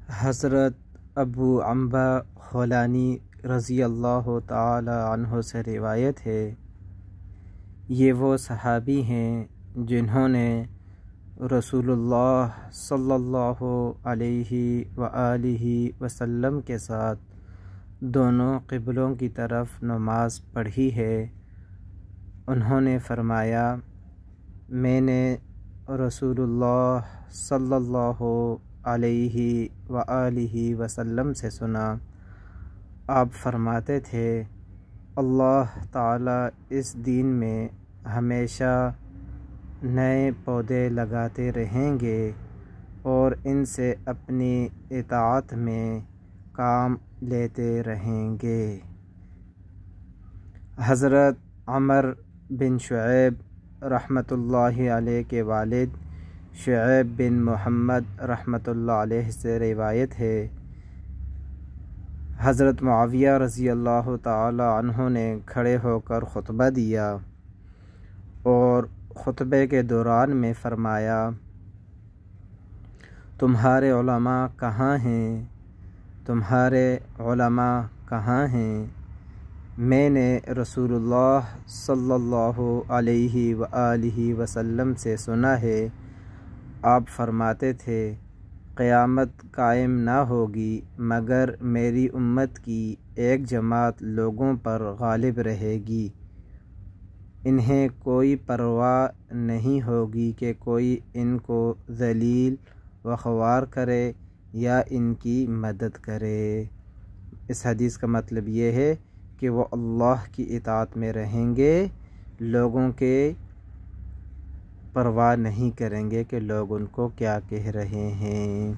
حضرت ابو عنبہ خولانی رضی اللہ تعالی عنہ سے روایت ہے، یہ وہ صحابی ہیں جنہوں نے رسول اللہ صلی اللہ علیہ وآلہ وسلم کے ساتھ دونوں قبلوں کی طرف نماز پڑھی ہے۔ انہوں نے فرمایا، میں نے رسول اللہ صلی اللہ علیہ وآلہ وسلم سے سنا، آپ فرماتے تھے، اللہ تعالی اس دین میں ہمیشہ نئے پودے لگاتے رہیں گے اور ان سے اپنی اطاعت میں کام لیتے رہیں گے۔ حضرت عمر بن شعیب رحمۃ اللہ علیہ کے والد شعیب بن محمد رحمۃ اللہ علیہ سے روایت ہے، حضرت معاویہ رضی اللہ تعالی عنہ نے کھڑے ہو کر خطبہ دیا اور خطبے کے دوران میں فرمایا، تمہارے علماء کہاں ہیں؟ تمہارے علماء کہاں ہیں؟ میں نے رسول اللہ صلی اللہ علیہ وآلہ وسلم سے سنا ہے، آپ فرماتے تھے، قیامت قائم نہ ہوگی مگر میری امت کی ایک جماعت لوگوں پر غالب رہے گی، انہیں کوئی پرواہ نہیں ہوگی کہ کوئی ان کو ذلیل و خوار کرے یا ان کی مدد کرے۔ اس حدیث کا مطلب یہ ہے کہ وہ اللہ کی اطاعت میں رہیں گے، لوگوں کے پرواہ نہیں کریں گے کہ لوگ ان کو کیا کہہ رہے ہیں۔